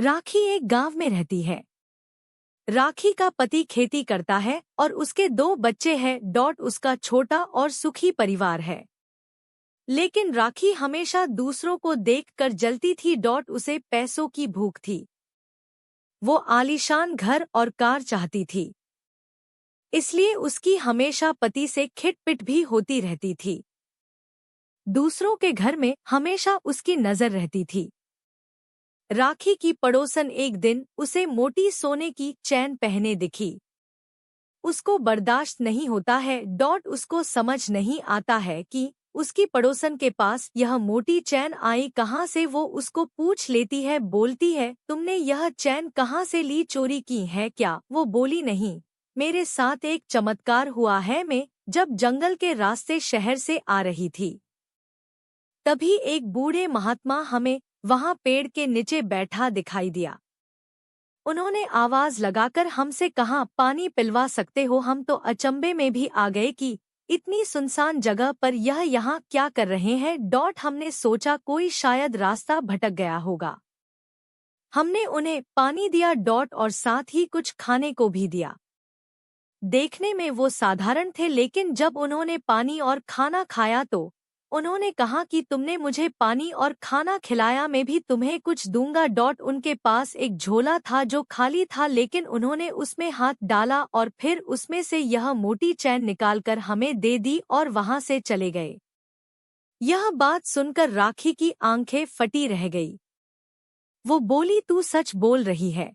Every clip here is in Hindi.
राखी एक गांव में रहती है। राखी का पति खेती करता है और उसके 2 बच्चे हैं। उसका छोटा और सुखी परिवार है। लेकिन राखी हमेशा दूसरों को देखकर जलती थी। उसे पैसों की भूख थी। वो आलीशान घर और कार चाहती थी। इसलिए उसकी हमेशा पति से खिटपिट भी होती रहती थी। दूसरों के घर में हमेशा उसकी नजर रहती थी। राखी की पड़ोसन एक दिन उसे मोटी सोने की चैन पहने दिखी। उसको बर्दाश्त नहीं होता है। उसको समझ नहीं आता है कि उसकी पड़ोसन के पास यह मोटी चैन आई कहाँ से। वो उसको पूछ लेती है, बोलती है, तुमने यह चैन कहाँ से ली, चोरी की है क्या? वो बोली, नहीं, मेरे साथ एक चमत्कार हुआ है। मैं जब जंगल के रास्ते शहर से आ रही थी, तभी एक बूढ़े महात्मा हमें वहां पेड़ के नीचे बैठा दिखाई दिया। उन्होंने आवाज लगाकर हमसे कहा, पानी पिलवा सकते हो? हम तो अचंभे में भी आ गए कि इतनी सुनसान जगह पर यह यहाँ क्या कर रहे हैं। हमने सोचा कोई शायद रास्ता भटक गया होगा। हमने उन्हें पानी दिया और साथ ही कुछ खाने को भी दिया। देखने में वो साधारण थे, लेकिन जब उन्होंने पानी और खाना खाया तो उन्होंने कहा कि तुमने मुझे पानी और खाना खिलाया, मैं भी तुम्हें कुछ दूंगा। उनके पास एक झोला था जो खाली था, लेकिन उन्होंने उसमें हाथ डाला और फिर उसमें से यह मोटी चैन निकालकर हमें दे दी और वहां से चले गए। यह बात सुनकर राखी की आंखें फटी रह गई। वो बोली, तू सच बोल रही है?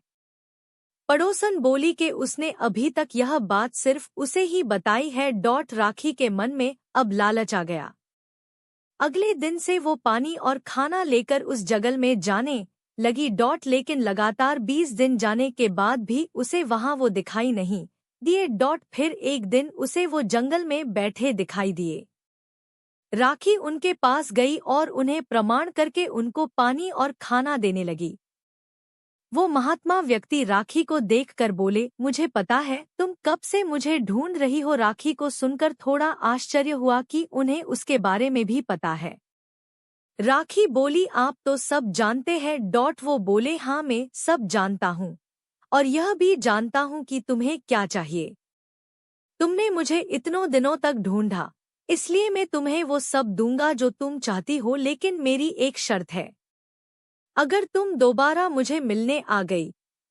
पड़ोसन बोली कि उसने अभी तक यह बात सिर्फ उसे ही बताई है। राखी के मन में अब लालच आ गया। अगले दिन से वो पानी और खाना लेकर उस जंगल में जाने लगी। लेकिन लगातार 20 दिन जाने के बाद भी उसे वहां वो दिखाई नहीं दिए। फिर एक दिन उसे वो जंगल में बैठे दिखाई दिए। राखी उनके पास गई और उन्हें प्रणाम करके उनको पानी और खाना देने लगी। वो महात्मा व्यक्ति राखी को देखकर बोले, मुझे पता है तुम कब से मुझे ढूंढ रही हो। राखी को सुनकर थोड़ा आश्चर्य हुआ कि उन्हें उसके बारे में भी पता है। राखी बोली, आप तो सब जानते हैं। वो बोले, हाँ, मैं सब जानता हूँ और यह भी जानता हूँ कि तुम्हें क्या चाहिए। तुमने मुझे इतनों दिनों तक ढूंढा, इसलिए मैं तुम्हें वो सब दूंगा जो तुम चाहती हो, लेकिन मेरी एक शर्त है। अगर तुम दोबारा मुझे मिलने आ गई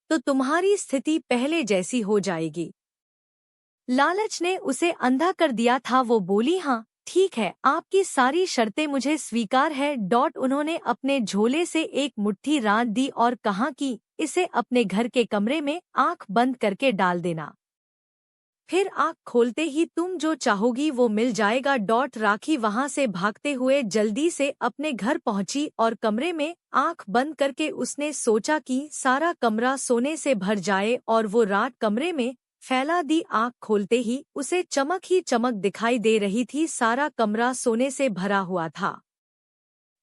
तो तुम्हारी स्थिति पहले जैसी हो जाएगी। लालच ने उसे अंधा कर दिया था। वो बोली, हाँ ठीक है, आपकी सारी शर्तें मुझे स्वीकार है। उन्होंने अपने झोले से एक मुट्ठी रांद दी और कहा कि इसे अपने घर के कमरे में आंख बंद करके डाल देना। फिर आँख खोलते ही तुम जो चाहोगी वो मिल जाएगा। राखी वहां से भागते हुए जल्दी से अपने घर पहुंची और कमरे में आँख बंद करके उसने सोचा कि सारा कमरा सोने से भर जाए, और वो रात कमरे में फैला दी। आँख खोलते ही उसे चमक ही चमक दिखाई दे रही थी। सारा कमरा सोने से भरा हुआ था।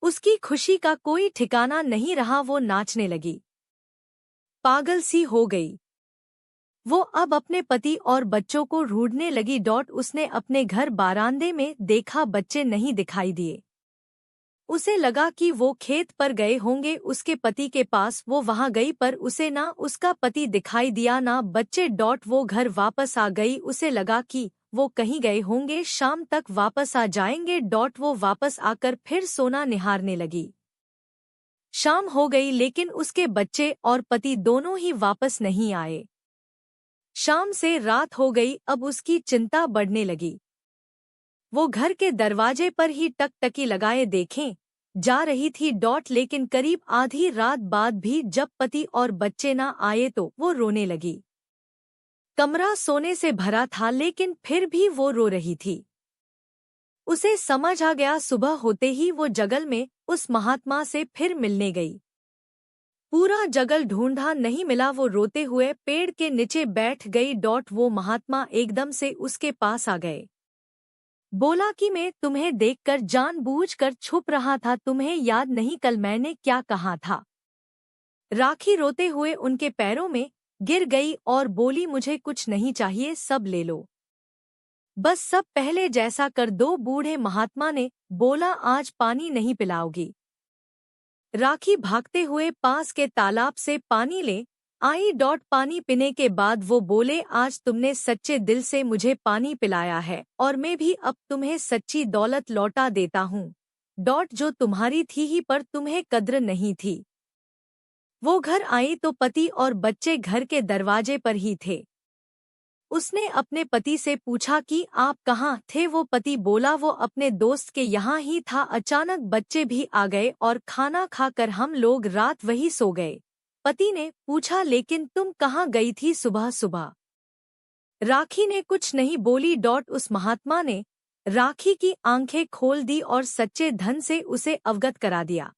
उसकी खुशी का कोई ठिकाना नहीं रहा। वो नाचने लगी, पागल सी हो गई। वो अब अपने पति और बच्चों को ढूंढने लगी। उसने अपने घर बारांदे में देखा, बच्चे नहीं दिखाई दिए। उसे लगा कि वो खेत पर गए होंगे उसके पति के पास। वो वहां गई पर उसे ना उसका पति दिखाई दिया ना बच्चे। वो घर वापस आ गई। उसे लगा कि वो कहीं गए होंगे, शाम तक वापस आ जाएंगे। वो वापस आकर फिर सोना निहारने लगी। शाम हो गई, लेकिन उसके बच्चे और पति दोनों ही वापस नहीं आए। शाम से रात हो गई। अब उसकी चिंता बढ़ने लगी। वो घर के दरवाजे पर ही टकटकी लगाए देखें जा रही थी। लेकिन करीब आधी रात बाद भी जब पति और बच्चे ना आए तो वो रोने लगी। कमरा सोने से भरा था, लेकिन फिर भी वो रो रही थी। उसे समझ आ गया। सुबह होते ही वो जंगल में उस महात्मा से फिर मिलने गई। पूरा जंगल ढूंढा, नहीं मिला। वो रोते हुए पेड़ के नीचे बैठ गई। वो महात्मा एकदम से उसके पास आ गए। बोला कि मैं तुम्हें देखकर जानबूझकर छुप रहा था, तुम्हें याद नहीं कल मैंने क्या कहा था? राखी रोते हुए उनके पैरों में गिर गई और बोली, मुझे कुछ नहीं चाहिए, सब ले लो, बस सब पहले जैसा कर दो। बूढ़े महात्मा ने बोला, आज पानी नहीं पिलाओगी? राखी भागते हुए पास के तालाब से पानी ले आई। पानी पीने के बाद वो बोले, आज तुमने सच्चे दिल से मुझे पानी पिलाया है और मैं भी अब तुम्हें सच्ची दौलत लौटा देता हूँ। जो तुम्हारी थी ही पर तुम्हें कद्र नहीं थी। वो घर आई तो पति और बच्चे घर के दरवाजे पर ही थे। उसने अपने पति से पूछा कि आप कहाँ थे। वो पति बोला, वो अपने दोस्त के यहाँ ही था। अचानक बच्चे भी आ गए और खाना खाकर हम लोग रात वही सो गए। पति ने पूछा, लेकिन तुम कहाँ गई थी सुबह सुबह? राखी ने कुछ नहीं बोली। उस महात्मा ने राखी की आंखें खोल दी और सच्चे धन से उसे अवगत करा दिया।